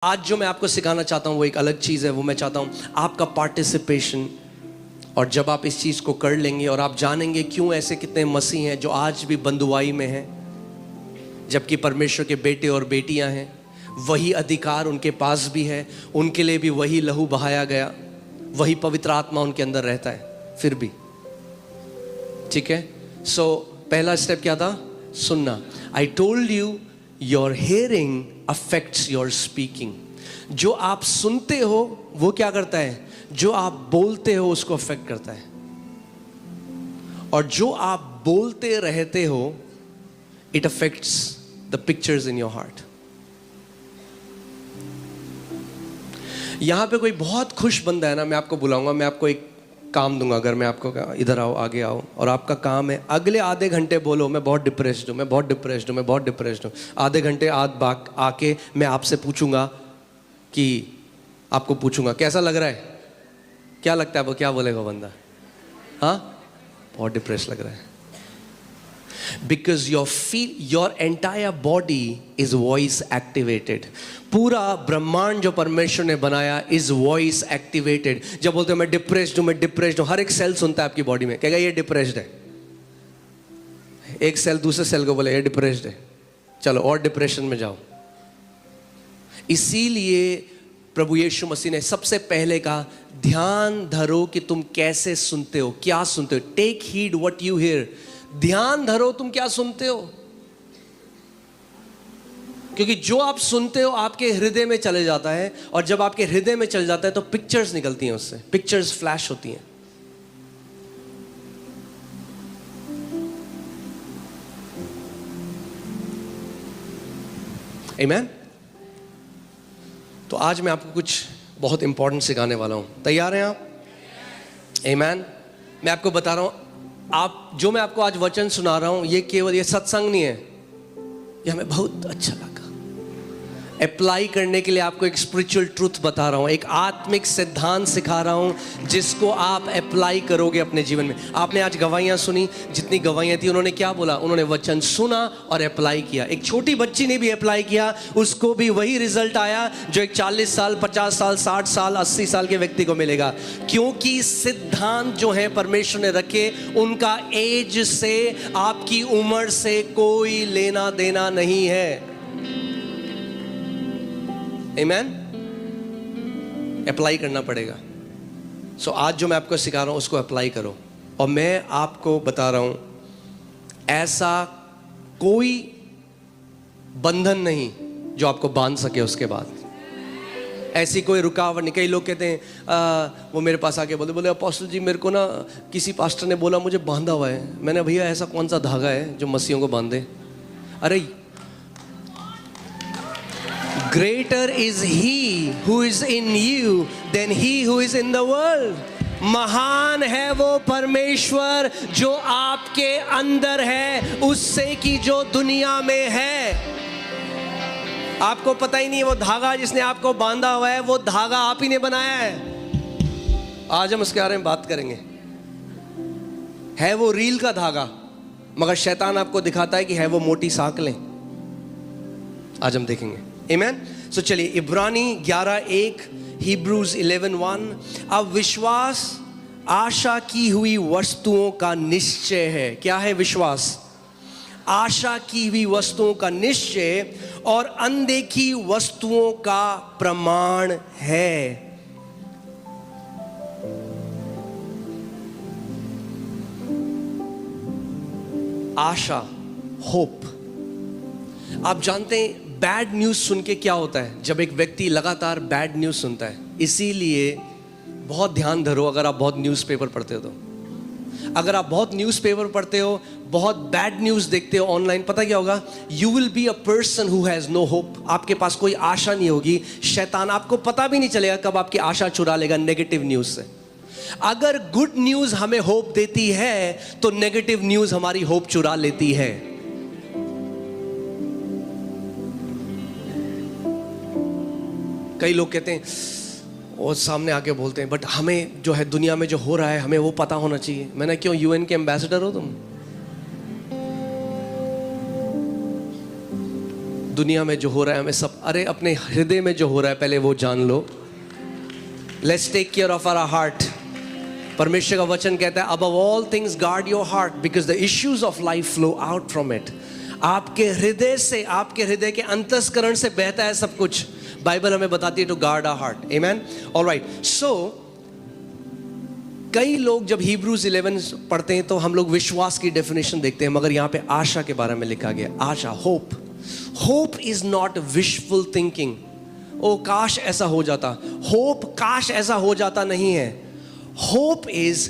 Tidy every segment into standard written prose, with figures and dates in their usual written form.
आज जो मैं आपको सिखाना चाहता हूँ वो एक अलग चीज़ है। वो मैं चाहता हूँ आपका पार्टिसिपेशन। और जब आप इस चीज़ को कर लेंगे और आप जानेंगे क्यों ऐसे कितने मसीह हैं जो आज भी बंधुआई में हैं, जबकि परमेश्वर के बेटे और बेटियां हैं, वही अधिकार उनके पास भी है, उनके लिए भी वही लहू बहाया गया, वही पवित्र आत्मा उनके अंदर रहता है फिर भी। ठीक है। सो पहला स्टेप क्या था? सुनना। I told you your hearing affects your speaking. जो आप सुनते हो वो क्या करता है? जो आप बोलते हो उसको अफेक्ट करता है। और जो आप बोलते रहते हो it affects the pictures in your heart. यहां पे कोई बहुत खुश बंदा है ना, मैं आपको बुलाऊंगा, मैं आपको एक काम दूंगा। अगर मैं आपको इधर आओ, आगे आओ, और आपका काम है अगले आधे घंटे बोलो मैं बहुत डिप्रेस्ड हूँ, मैं बहुत डिप्रेस्ड हूँ, मैं बहुत डिप्रेस्ड हूँ। आधे घंटे आके मैं आपसे पूछूंगा कि आपको पूछूंगा कैसा लग रहा है, क्या लगता है? वो क्या बोलेगा बंदा? हाँ, बहुत डिप्रेस लग रहा है। Because your entire body is voice activated. पूरा ब्रह्मांड जो परमेश्वर ने बनाया इज वॉइस एक्टिवेटेड। जब बोलते हो मैं डिप्रेस्ड हूं, मैं डिप्रेस्ड हूं, हर एक सेल सुनता है आपकी बॉडी में, कहेगा ये डिप्रेस्ड है। एक सेल दूसरे सेल को बोले ये डिप्रेस्ड है, चलो और डिप्रेशन में जाओ। इसीलिए प्रभु यीशु मसीह ने सबसे पहले कहा ध्यान धरो कि तुम कैसे सुनते हो, क्या सुनते हो। Take heed what you hear. ध्यान धरो तुम क्या सुनते हो, क्योंकि जो आप सुनते हो आपके हृदय में चले जाता है, और जब आपके हृदय में चल जाता है तो पिक्चर्स निकलती हैं, उससे पिक्चर्स फ्लैश होती हैं। आमीन। तो आज मैं आपको कुछ बहुत इंपॉर्टेंट सिखाने वाला हूं। तैयार हैं आप? आमीन। मैं आपको बता रहा हूं, आप जो मैं आपको आज वचन सुना रहा हूं ये केवल ये सत्संग नहीं है, ये हमें बहुत अच्छा लगा। अप्लाई करने के लिए आपको एक स्पिरिचुअल ट्रूथ बता रहा हूं, एक आत्मिक सिद्धांत सिखा रहा हूं जिसको आप अप्लाई करोगे अपने जीवन में। आपने आज गवाहियां सुनी, जितनी गवाहियां थी उन्होंने क्या बोला? उन्होंने वचन सुना और अप्लाई किया। एक छोटी बच्ची ने भी अप्लाई किया, उसको भी वही रिजल्ट आया जो एक 40 साल 50 साल 60 साल 80 साल के व्यक्ति को मिलेगा। क्योंकि सिद्धांत जो है परमेश्वर ने रखे, उनका एज से, आपकी उम्र से कोई लेना देना नहीं है। आमीन। अप्लाई करना पड़ेगा। सो आज जो मैं आपको सिखा रहा हूं उसको अप्लाई करो। और मैं आपको बता रहा हूं ऐसा कोई बंधन नहीं जो आपको बांध सके उसके बाद। ऐसी कोई रुकावट नहीं। कई लोग कहते हैं वो मेरे पास आके बोले अपोस्टल जी मेरे को ना किसी पास्टर ने बोला मुझे बांधा हुआ है। मैंने भैया ऐसा कौन सा धागा है जो मसीहों को बांधे? अरे Greater is he who is in you than he who is in the world. महान है वो परमेश्वर जो आपके अंदर है उससे कि जो दुनिया में है। आपको पता ही नहीं, वो धागा जिसने आपको बांधा हुआ है वो धागा आप ही ने बनाया है। आज हम उसके बारे में बात करेंगे। है वो रील का धागा, मगर शैतान आपको दिखाता है कि है वो मोटी सांकलें। आज हम देखेंगे। आमीन। सो चलिए इब्रानी 11:1, हिब्रूज 11:1। अब विश्वास आशा की हुई वस्तुओं का निश्चय है। क्या है विश्वास? आशा की हुई वस्तुओं का निश्चय और अनदेखी वस्तुओं का प्रमाण है। आशा, होप। आप जानते हैं बैड न्यूज़ सुन के क्या होता है? जब एक व्यक्ति लगातार बैड न्यूज़ सुनता है, इसीलिए बहुत ध्यान धरो। अगर आप बहुत न्यूज़पेपर पढ़ते हो तो, अगर आप बहुत न्यूज़पेपर पढ़ते हो, बहुत बैड न्यूज़ देखते हो ऑनलाइन, पता क्या होगा? You will be a person who has no hope. आपके पास कोई आशा नहीं होगी। शैतान आपको पता भी नहीं चलेगा कब आपकी आशा चुरा लेगा नेगेटिव न्यूज़ से। अगर गुड न्यूज़ हमें होप देती है तो नेगेटिव न्यूज़ हमारी होप चुरा लेती है। कई लोग कहते हैं और सामने आके बोलते हैं बट हमें जो है दुनिया में जो हो रहा है हमें वो पता होना चाहिए। मैंने क्यों? यूएन के एम्बेसडर हो तुम। दुनिया में जो हो रहा है हमें सब, अरे अपने हृदय में जो हो रहा है पहले वो जान लो. Let's take care of our heart. परमेश्वर का वचन कहता है above all things guard your heart because the issues of life flow out from it. आपके हृदय से, आपके हृदय के अंतस्करण से बहता है सब कुछ. बाइबल हमें बताती है to guard our heart. Amen. Alright. So कई लोग जब हिब्रूज 11 पढ़ते हैं तो हम लोग विश्वास की डेफिनेशन देखते हैं, मगर यहाँ पे आशा के बारे में लिखा गया. आशा, hope. Hope is not wishful thinking. ओ काश ऐसा हो जाता. होप काश ऐसा हो जाता नहीं है. Hope is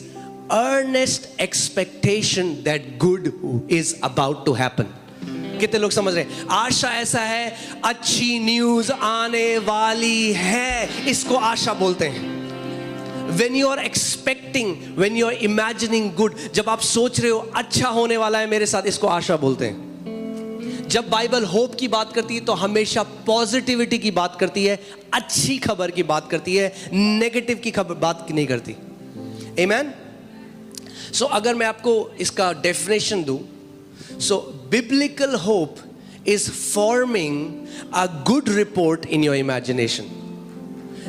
earnest expectation that good is about to happen. कितने लोग समझ रहे हैं? आशा ऐसा है, अच्छी न्यूज आने वाली है, इसको आशा बोलते हैं. When you are expecting, when you are imagining good, जब आप सोच रहे हो अच्छा होने वाला है मेरे साथ, इसको आशा बोलते हैं. जब बाइबल होप की बात करती है तो हमेशा पॉजिटिविटी की बात करती है, अच्छी खबर की बात करती है, नेगेटिव की खबर बात नहीं करती. आमेन. सो अगर मैं आपको इसका डेफिनेशन दूं, so biblical hope is forming a good report in your imagination.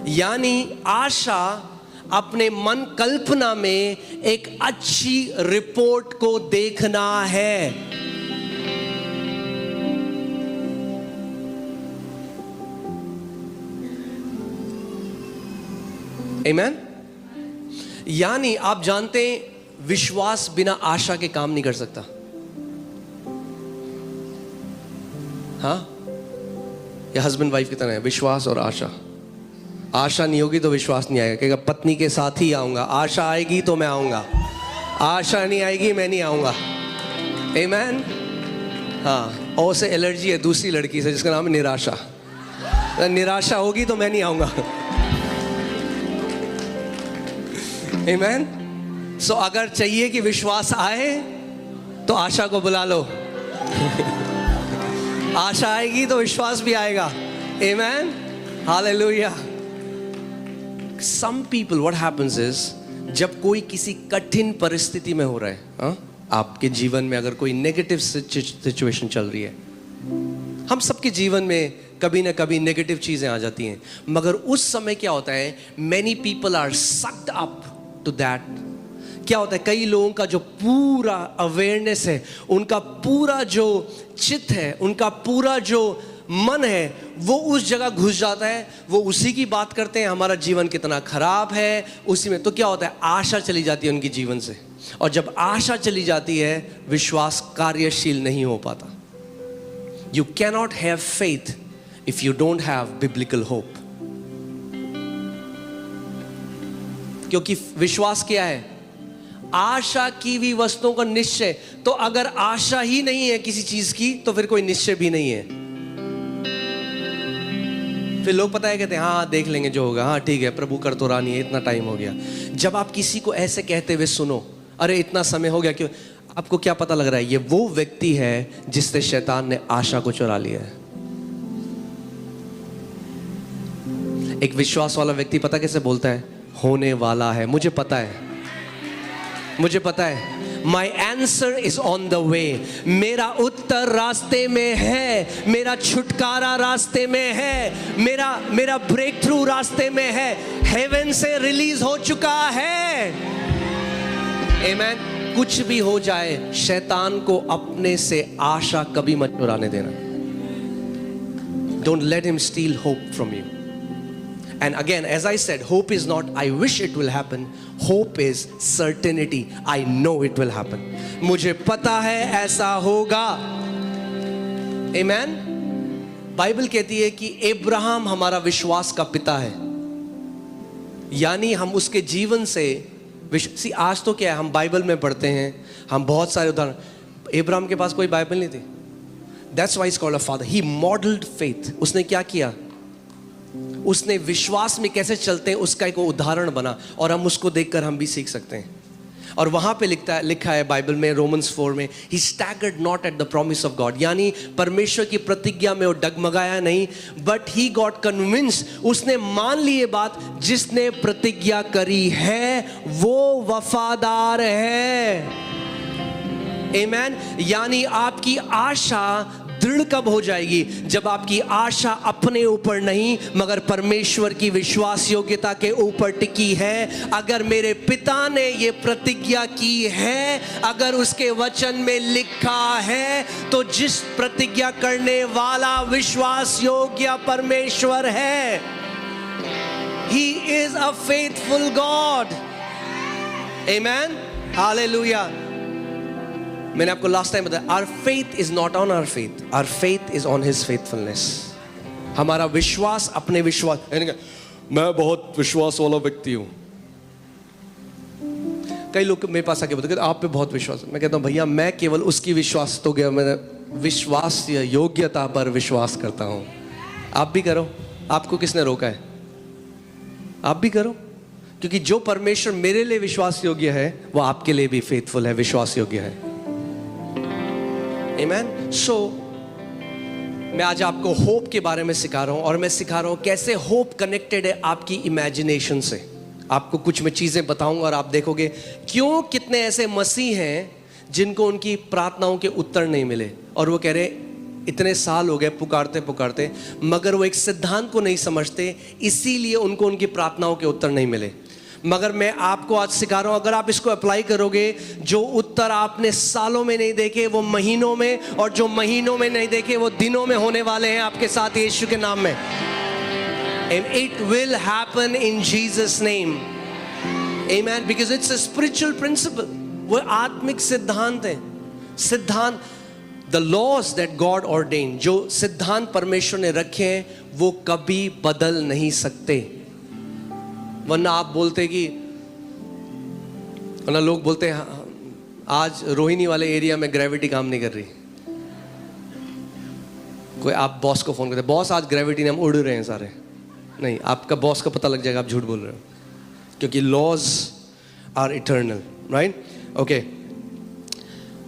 यानी आशा अपने मन कल्पना में एक अच्छी रिपोर्ट को देखना है. आमेन. यानी आप जानते हैं विश्वास बिना आशा के काम नहीं कर सकता. हाँ, ये हस्बैंड वाइफ की तरह है, विश्वास और आशा. आशा नहीं होगी तो विश्वास नहीं आएगा. कहेगा पत्नी के साथ ही आऊंगा, आशा आएगी तो मैं आऊंगा, आशा नहीं आएगी मैं नहीं आऊंगा. आमेन. हाँ, और से एलर्जी है दूसरी लड़की से जिसका नाम है निराशा. निराशा होगी तो मैं नहीं आऊंगा. आमेन. सो अगर चाहिए कि विश्वास आए तो आशा को बुला लो. आशा आएगी तो विश्वास भी आएगा. आमेन. Hallelujah. Some people, what happens is, जब कोई किसी कठिन परिस्थिति में हो रहा है, आपके जीवन में अगर कोई नेगेटिव सिचुएशन चल रही है, हम सबके जीवन में कभी ना कभी नेगेटिव चीजें आ जाती हैं, मगर उस समय क्या होता है, many people are sucked up to that. क्या होता है, कई लोगों का जो पूरा अवेयरनेस है, उनका पूरा जो चित्त है, उनका पूरा जो मन है, वो उस जगह घुस जाता है. वो उसी की बात करते हैं, हमारा जीवन कितना खराब है, उसी में. तो क्या होता है, आशा चली जाती है उनके जीवन से. और जब आशा चली जाती है, विश्वास कार्यशील नहीं हो पाता. You cannot have faith if you don't have biblical hope. क्योंकि विश्वास क्या है, आशा की हुई वस्तुओं का निश्चय. तो अगर आशा ही नहीं है किसी चीज की, तो फिर कोई निश्चय भी नहीं है. फिर लोग पता है कहते हैं हाँ देख लेंगे जो होगा, हाँ ठीक है प्रभु कर तो रानी है, इतना टाइम हो गया. जब आप किसी को ऐसे कहते हुए सुनो, अरे इतना समय हो गया, क्यों, आपको क्या पता लग रहा है, ये वो व्यक्ति है जिससे शैतान ने आशा को चुरा लिया है. एक विश्वास वाला व्यक्ति पता कैसे बोलता है, होने वाला है, मुझे पता है, मुझे पता है, My answer is on the way. मेरा उत्तर रास्ते में है, मेरा छुटकारा रास्ते में है, मेरा ब्रेक थ्रू रास्ते में है, हेवन से रिलीज हो चुका है. आमेन. कुछ भी हो जाए, शैतान को अपने से आशा कभी मत चुराने देना. Don't let him steal hope from you. And again, as I said, hope is not I wish it will happen. Hope is certainty. I know it will happen. मुझे पता है ऐसा होगा. Amen. बाइबल कहती है कि अब्राहम हमारा विश्वास का पिता है. यानी हम उसके जीवन से आज तो क्या है, हम बाइबल में पढ़ते हैं, हम बहुत सारे उदाहरण. अब्राहम के पास कोई बाइबल नहीं थी. That's why he's called a father. He modeled faith. उसने क्या किया, उसने विश्वास में कैसे चलते हैं उसका एक उदाहरण बना, और हम उसको देखकर हम भी सीख सकते हैं. और वहां पे लिखा है बाइबल में, रोमन्स 4 में, he staggered not at the promise of God. यानी परमेश्वर की प्रतिज्ञा में वो डगमगाया नहीं, but he got convinced. उसने मान ली ये बात, जिसने प्रतिज्ञा करी है वो वफादार है. Amen. यानी आपकी आशा दृढ़ कब हो जाएगी? जब आपकी आशा अपने ऊपर नहीं मगर परमेश्वर की विश्वास योग्यता के ऊपर टिकी है। अगर मेरे पिता ने ये प्रतिज्ञा की है, अगर उसके वचन में लिखा है, तो जिस प्रतिज्ञा करने वाला विश्वास योग्य परमेश्वर है, He is a faithful God. Amen. Hallelujah. मैंने आपको लास्ट टाइम बताया, our faith is not on our faith, our faith is on His faithfulness. हमारा विश्वास अपने विश्वास, मैं बहुत विश्वास वाला व्यक्ति हूं। कई लोग मेरे पास आके बोलते हैं आप पे बहुत विश्वास है। मैं कहता हूं भैया मैं केवल उसकी विश्वास तो गया, मैं विश्वास या योग्यता पर विश्वास करता हूं। आप भी करो, आपको किसने रोका है? आप भी करो, क्योंकि जो परमेश्वर मेरे लिए विश्वास योग्य है वो आपके लिए भी फेथफुल है, विश्वास योग्य है। आमेन। सो मैं आज आपको होप के बारे में सिखा रहा हूं, और मैं सिखा रहा हूं कैसे होप कनेक्टेड है आपकी इमेजिनेशन से। आपको कुछ मैं चीजें बताऊंगा और आप देखोगे क्यों कितने ऐसे मसीह हैं जिनको उनकी प्रार्थनाओं के उत्तर नहीं मिले, और वो कह रहे इतने साल हो गए पुकारते पुकारते, मगर वो एक सिद्धांत को नहीं समझते, इसीलिए उनको उनकी प्रार्थनाओं के उत्तर नहीं मिले। मगर मैं आपको आज सिखा रहा हूं, अगर आप इसको अप्लाई करोगे, जो उत्तर आपने सालों में नहीं देखे वो महीनों में, और जो महीनों में नहीं देखे वो दिनों में होने वाले हैं आपके साथ यीशु के नाम में। And it will happen in Jesus' name. Amen. Because it's a spiritual principle. वो आत्मिक सिद्धांत है। सिद्धांत, the laws that God ordained, जो सिद्धांत परमेश्वर ने रखे हैं वो कभी बदल नहीं सकते। वरना आप बोलते कि, वरना लोग बोलते हैं आज रोहिणी वाले एरिया में ग्रेविटी काम नहीं कर रही। कोई आप बॉस को फोन करते, बॉस आज ग्रेविटी ने हम उड़ रहे हैं सारे। नहीं, आपका बॉस का पता लग जाएगा आप झूठ बोल रहे हो, क्योंकि laws are eternal, right? Okay.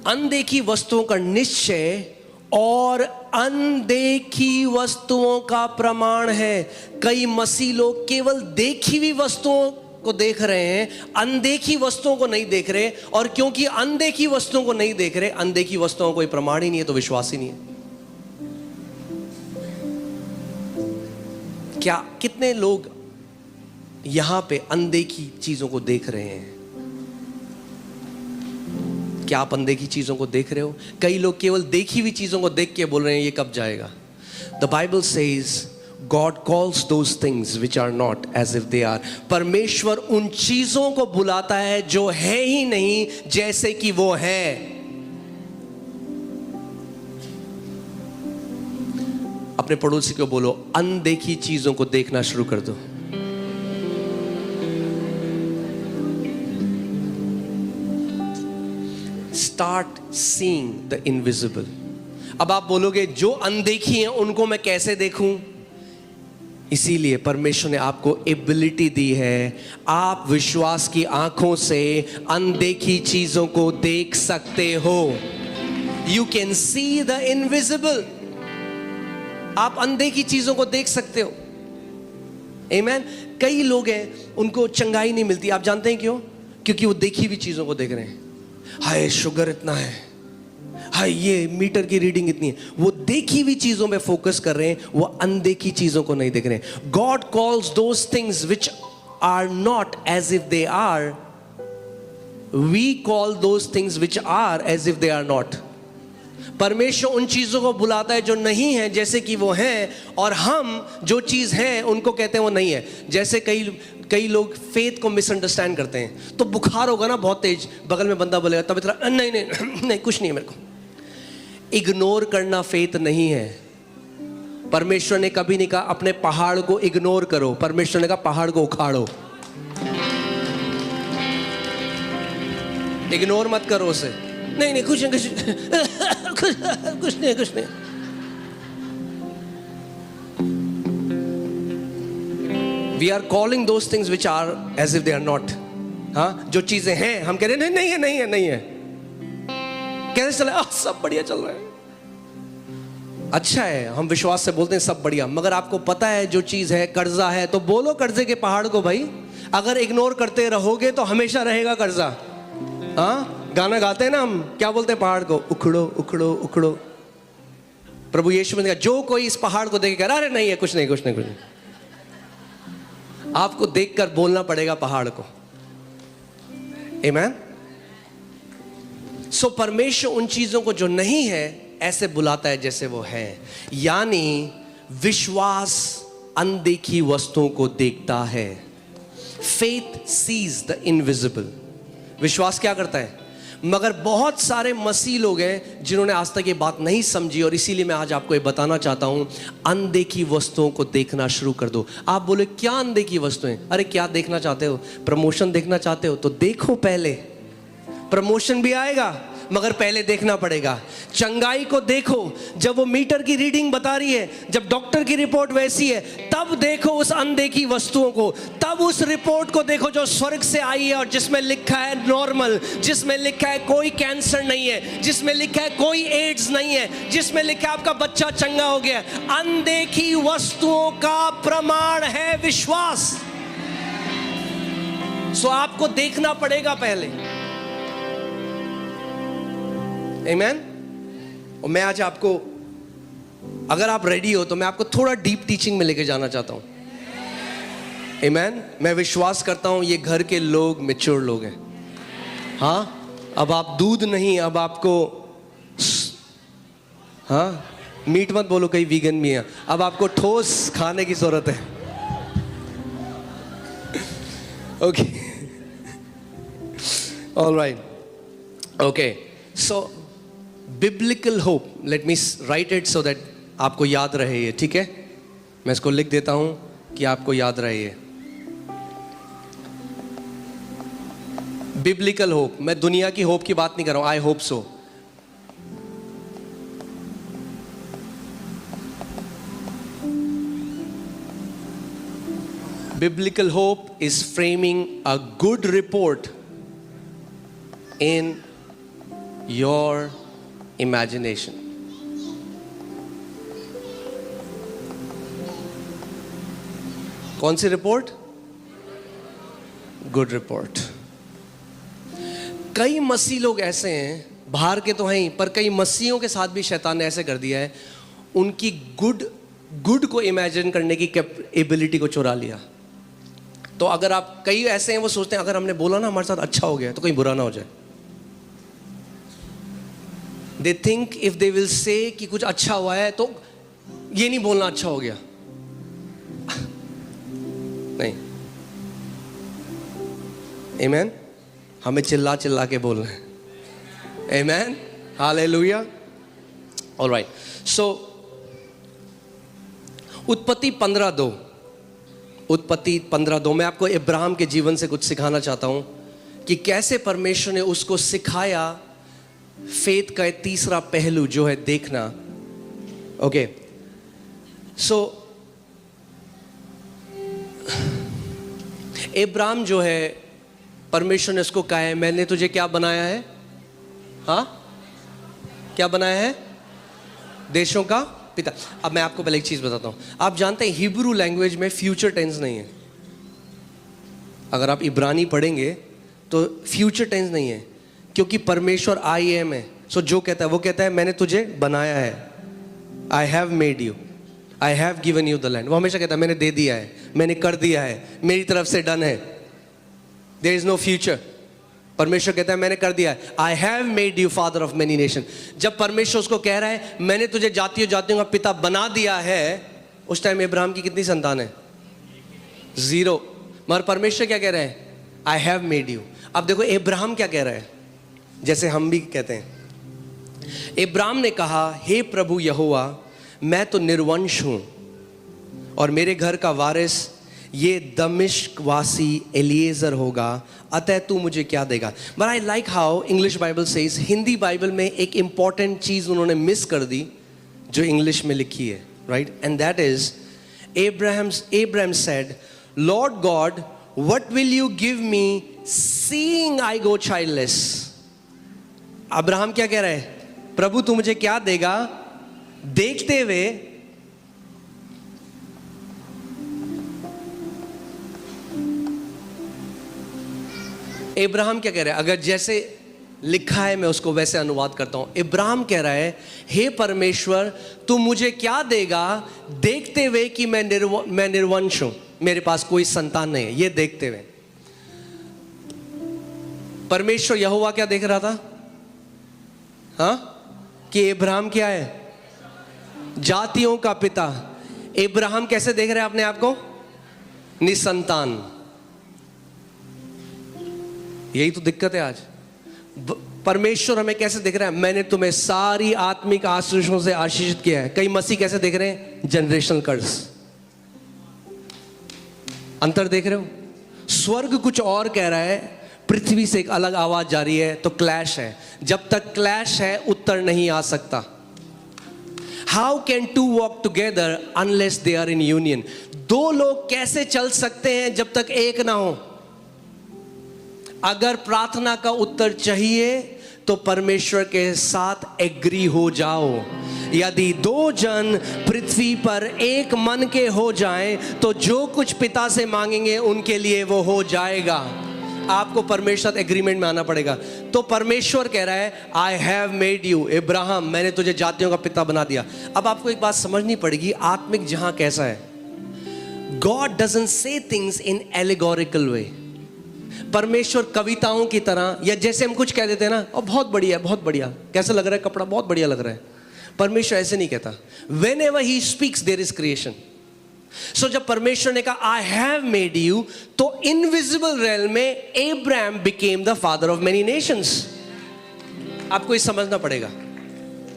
अनदेखी वस्तुओं का निश्चय और अनदेखी वस्तुओं का प्रमाण है। कई मसीह लोग केवल देखी हुई वस्तुओं को देख रहे हैं, अनदेखी वस्तुओं को नहीं देख रहे, और क्योंकि अनदेखी वस्तुओं को नहीं देख रहे, अनदेखी वस्तुओं को कोई प्रमाण ही नहीं है, तो विश्वास ही नहीं है। क्या कितने लोग यहां पे अनदेखी चीजों को देख रहे हैं? क्या आप अनदेखी चीजों को देख रहे हो? कई लोग केवल देखी हुई चीजों को देख के बोल रहे हैं ये कब जाएगा। The Bible says God calls those things which are not as if they are. परमेश्वर उन चीजों को बुलाता है जो है ही नहीं जैसे कि वो है। अपने पड़ोसी को बोलो अनदेखी चीजों को देखना शुरू कर दो। Start seeing the invisible. अब आप बोलोगे जो अनदेखी हैं उनको मैं कैसे देखूं? इसीलिए परमेश्वर ने आपको एबिलिटी दी है, आप विश्वास की आंखों से अनदेखी चीजों को देख सकते हो। You can see the invisible. आप अनदेखी चीजों को देख सकते हो। Amen. कई लोग हैं उनको चंगाई नहीं मिलती, आप जानते हैं क्यों? क्योंकि वो देखी हुई चीजों को देख रहे हैं। हाय शुगर इतना है, हाय ये मीटर की रीडिंग इतनी है। वो देखी हुई चीजों में फोकस कर रहे हैं, वो अनदेखी चीजों को नहीं देख रहे हैं। God calls those things which are not as if they are, we call those things which are as if they are not. परमेश्वर उन चीजों को बुलाता है जो नहीं है जैसे कि वो हैं, और हम जो चीज है उनको कहते हैं वो नहीं है। जैसे कई लोग फेथ को मिसअंडरस्टैंड करते हैं। तो बुखार होगा ना बहुत तेज, बगल में बंदा बोलेगा तब इतना नहीं नहीं नहीं कुछ नहीं है मेरे को। इग्नोर करना फेथ नहीं है। परमेश्वर ने कभी नहीं कहा अपने पहाड़ को इग्नोर करो, परमेश्वर ने कहा पहाड़ को उखाड़ो। इग्नोर मत करो उसे, नहीं नहीं कुछ नहीं। We are calling those things which are as if they are not. हाँ, जो चीजें हैं हम कह रहे हैं नहीं है। कैसे चल रहा है? सब बढ़िया चल रहा है। अच्छा है, हम विश्वास से बोलते हैं सब बढ़िया, मगर आपको पता है जो चीज है कर्जा है, तो बोलो कर्जे के पहाड़ को भाई। अगर इग्नोर करते रहोगे तो हमेशा रहेगा कर्जा। हाँ, गाना गाते हैं ना हम, क्या बोलते हैं पहाड़ को? उखड़ो उखड़ो उखड़ो। प्रभु यीशु ने कहा जो कोई इस पहाड़ को देख कर अरे नहीं है कुछ नहीं कुछ नहीं कुछ नहीं, आपको देखकर बोलना पड़ेगा पहाड़ को। आमीन। सो परमेश्वर उन चीजों को जो नहीं है ऐसे बुलाता है जैसे वो है। यानी विश्वास अनदेखी वस्तुओं को देखता है। Faith sees the invisible. विश्वास क्या करता है? मगर बहुत सारे मसीह लोग हैं जिन्होंने आज तक ये बात नहीं समझी, और इसीलिए मैं आज आपको ये बताना चाहता हूं, अनदेखी वस्तुओं को देखना शुरू कर दो। आप बोले क्या अनदेखी वस्तुएं? अरे क्या देखना चाहते हो? प्रमोशन देखना चाहते हो तो देखो, पहले प्रमोशन भी आएगा मगर पहले देखना पड़ेगा। चंगाई को देखो, जब वो मीटर की रीडिंग बता रही है, जब डॉक्टर की रिपोर्ट वैसी है, तब देखो उस अनदेखी वस्तुओं को। तब उस रिपोर्ट को देखो जो स्वर्ग से आई है और जिसमें लिखा है नॉर्मल, जिसमें लिखा है कोई कैंसर नहीं है, जिसमें लिखा है कोई एड्स नहीं है, जिसमें लिखा है आपका बच्चा चंगा हो गया। अनदेखी वस्तुओं का प्रमाण है विश्वास। सो आपको देखना पड़ेगा पहले। आमीन। और मैं आज आपको, अगर आप रेडी हो तो मैं आपको थोड़ा डीप टीचिंग में लेके जाना चाहता हूं। आमीन। मैं विश्वास करता हूं ये घर के लोग मैच्योर लोग हैं। हाँ, अब आप दूध नहीं, अब आपको, हाँ मीट मत बोलो, कहीं वीगन भी है, अब आपको ठोस खाने की जरूरत है। Okay, alright, okay. So biblical hope, let me right it so that आपको याद रहे ये, ठीक है? मैं इसको लिख देता हूं कि आपको याद रहे ये। Biblical hope. मैं दुनिया की होप की बात नहीं कर रहा हूं, I hope so. Biblical hope is framing a good report in your imagination. कौन सी रिपोर्ट? Good report. कई मसीह लोग ऐसे हैं, बाहर के तो हैं ही, पर कई मसीहों के साथ भी शैतान ने ऐसे कर दिया है, उनकी गुड को इमेजिन करने की एबिलिटी को चुरा लिया। तो अगर आप, कई ऐसे हैं वो सोचते हैं अगर हमने बोला ना हमारे साथ अच्छा हो गया तो कहीं बुरा ना हो जाए। They think if they will say कि कुछ अच्छा हुआ है तो ये नहीं बोलना अच्छा हो गया। नहीं, Amen। हमें चिल्ला चिल्ला के बोलना है। Amen, Hallelujah। All right, so उत्पत्ति 15:2, उत्पत्ति 15:2 में आपको इब्राहिम के जीवन से कुछ सिखाना चाहता हूं कि कैसे परमेश्वर ने उसको सिखाया फेथ का तीसरा पहलू जो है देखना। ओके, सो इब्राहिम जो है, परमेश्वर ने उसको कहा है मैंने तुझे क्या बनाया है? हाँ, क्या बनाया है? देशों का पिता। अब मैं आपको पहले एक चीज बताता हूं। आप जानते हैं हिब्रू लैंग्वेज में फ्यूचर टेंस नहीं है। अगर आप इब्रानी पढ़ेंगे तो फ्यूचर टेंस नहीं है, क्योंकि परमेश्वर आई एम है। सो जो कहता है वो कहता है मैंने तुझे बनाया है, I have made you, I have given you the land. वो हमेशा कहता है मैंने दे दिया है, मैंने कर दिया है, मेरी तरफ से डन है, देयर इज नो फ्यूचर। परमेश्वर कहता है मैंने कर दिया है, I have made you father of many nation. जब परमेश्वर उसको कह रहा है मैंने तुझे जातियों जातियों का पिता बना दिया है, उस टाइम इब्राहिम की कितनी संतान है? 0। मगर परमेश्वर क्या कह रहे हैं? I have made you. अब देखो इब्राहिम क्या कह रहा है, जैसे हम भी कहते हैं। इब्राहिम ने कहा हे प्रभु यहोवा, मैं तो निर्वंश हूं और मेरे घर का वारिस ये दमिश्क वासी एलिएजर होगा, अतः तू मुझे क्या देगा? But I like how English Bible says, Hindi Bible में एक इंपॉर्टेंट चीज उन्होंने मिस कर दी जो इंग्लिश में लिखी है, right? And that is Abraham said, Lord God, what will you give me seeing I go childless? Abraham क्या कह रहा है? प्रभु तू मुझे क्या देगा देखते हुए इब्राहिम क्या कह रहा है? अगर जैसे लिखा है, मैं उसको वैसे अनुवाद करता हूं। इब्राहिम कह रहा है, हे परमेश्वर तू मुझे क्या देगा देखते हुए कि मैं निर्वंश हूं, मेरे पास कोई संतान नहीं है। ये देखते हुए परमेश्वर यहोवा क्या देख रहा था? हाँ, कि इब्राहिम क्या है? जातियों का पिता। इब्राहिम कैसे देख रहे हैं अपने आप को? निसंतान। यही तो दिक्कत है आज। परमेश्वर हमें कैसे देख रहा है? मैंने तुम्हें सारी आत्मिक आशीषों से आशीषित किया है। कई मसीह कैसे देख रहे हैं? जनरेशनल कर्स। अंतर देख रहे हो? स्वर्ग कुछ और कह रहा है, पृथ्वी से एक अलग आवाज जा रही है, तो क्लैश है। जब तक क्लैश है उत्तर नहीं आ सकता। How can two walk together unless they are in union? दो लोग कैसे चल सकते हैं जब तक एक ना हो? अगर प्रार्थना का उत्तर चाहिए तो परमेश्वर के साथ एग्री हो जाओ। यदि दो जन पृथ्वी पर एक मन के हो जाएं तो जो कुछ पिता से मांगेंगे उनके लिए वो हो जाएगा। आपको परमेश्वर एग्रीमेंट में आना पड़ेगा। तो परमेश्वर कह रहा है, I have made you Ibrahim, मैंने तुझे जातियों का पिता बना दिया। अब आपको एक बात समझनी पड़ेगी, आत्मिक जहां कैसा है। God doesn't say things in allegorical way. परमेश्वर कविताओं की तरह, या जैसे हम कुछ कह देते हैं ना, और बहुत बढ़िया, बहुत बढ़िया, कैसा लग रहा है कपड़ा, बहुत बढ़िया लग रहा है। परमेश्वर ऐसे नहीं कहता। Whenever he speaks there is creation. So जब परमेश्वर ने कहा I have made you, तो इनविजिबल रेल में Abraham became the father of many nations. आपको ये समझना पड़ेगा।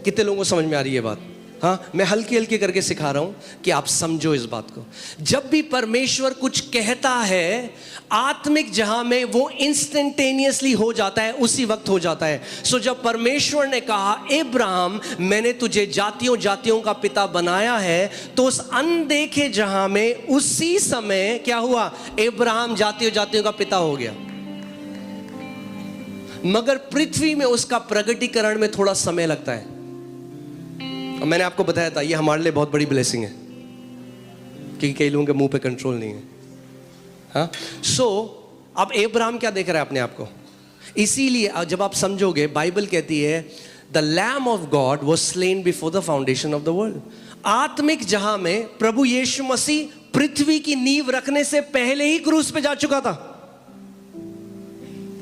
कितने लोगों को समझ में आ रही है बात? हाँ, मैं हल्की हल्की करके सिखा रहा हूं कि आप समझो इस बात को। जब भी परमेश्वर कुछ कहता है आत्मिक जहां में, वो इंस्टेंटेनियसली हो जाता है, उसी वक्त हो जाता है। सो जब परमेश्वर ने कहा इब्राहिम मैंने तुझे जातियों जातियों का पिता बनाया है, तो उस अनदेखे जहां में उसी समय क्या हुआ? इब्राहिम जातियों जातियों का पिता हो गया। मगर पृथ्वी में उसका प्रगटीकरण में थोड़ा समय लगता है। और मैंने आपको बताया था ये हमारे लिए बहुत बड़ी ब्लेसिंग है, क्योंकि कई लोगों के मुंह पे कंट्रोल नहीं है। हाँ, सो अब इब्राहिम क्या देख रहा है अपने आप को? इसीलिए जब आप समझोगे, बाइबल कहती है the lamb of God was slain before the foundation of the world. आत्मिक जहां में प्रभु यीशु मसीह पृथ्वी की नींव रखने से पहले ही क्रूस पे जा चुका था।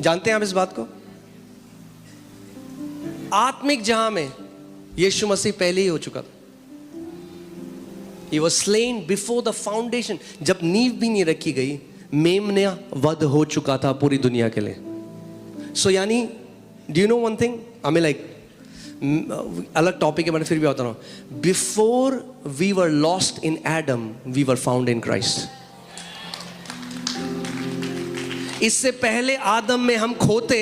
जानते हैं आप इस बात को? आत्मिक जहां में यीशु मसीह पहले ही हो चुका था। He was slain before the foundation. जब नींव भी नहीं रखी गई, मेमना वध हो चुका था पूरी दुनिया के लिए। सो यानी do you know one thing? हमें अलग टॉपिक है, मैंने फिर भी बता रहा हूं। Before we were lost in Adam, we were found in Christ. इससे पहले आदम में हम खोते,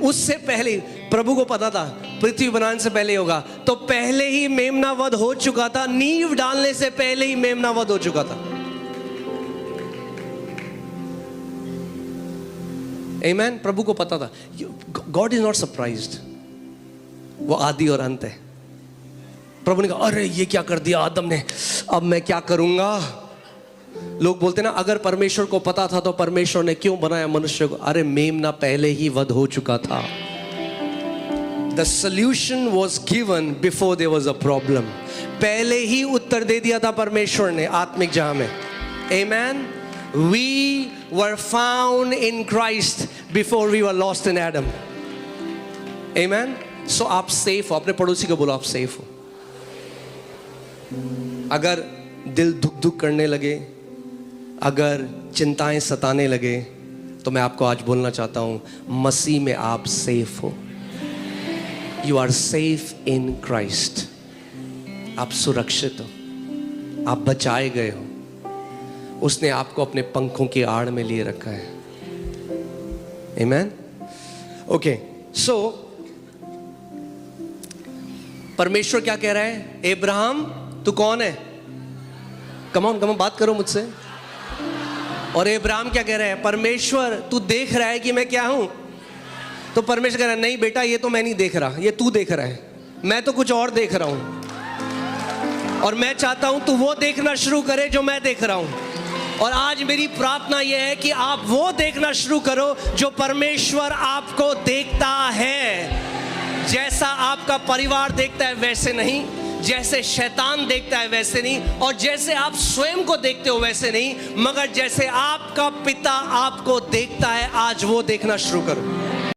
उससे पहले प्रभु को पता था पृथ्वी बनाने से पहले होगा, तो पहले ही मेमना वध हो चुका था। नींव डालने से पहले ही मेमना वध हो चुका था। आमेन। प्रभु को पता था। गॉड इज नॉट सरप्राइज्ड, वो आदि और अंत है। प्रभु ने कहा अरे ये क्या कर दिया आदम ने, अब मैं क्या करूंगा? लोग बोलते ना अगर परमेश्वर को पता था तो परमेश्वर ने क्यों बनाया मनुष्य को? अरे मेमना पहले ही वध हो चुका था। The solution was given before there was a problem. पहले ही उत्तर दे दिया था परमेश्वर ने आत्मिक जहां में। Amen. We were found in Christ before we were lost in Adam. Amen. So आप सेफ हो। अपने पड़ोसी को बोलो आप सेफ हो। अगर दिल धुक धुक करने लगे, अगर चिंताएं सताने लगे, तो मैं आपको आज बोलना चाहता हूं मसीह में आप सेफ हो। You are safe in Christ. आप सुरक्षित हो, आप बचाए गए हो। उसने आपको अपने पंखों की आड़ में लिए रखा है। Amen. Okay, so परमेश्वर क्या कह रहा है? इब्राहिम तू कौन है? कम ऑन बात करो मुझसे। और इब्राहिम क्या कह रहा है? परमेश्वर तू देख रहा है कि मैं क्या हूं? तो परमेश्वर कह रहा है नहीं बेटा, ये तो मैं नहीं देख रहा, ये तू देख रहा है, मैं तो कुछ और देख रहा हूं। और मैं चाहता हूं तू वो देखना शुरू करे जो मैं देख रहा हूं। और आज मेरी प्रार्थना यह है कि आप वो देखना शुरू करो जो परमेश्वर आपको देखता है। जैसा आपका परिवार देखता है वैसे नहीं, जैसे शैतान देखता है वैसे नहीं, और जैसे आप स्वयं को देखते हो वैसे नहीं, मगर जैसे आपका पिता आपको देखता है, आज वो देखना शुरू करो।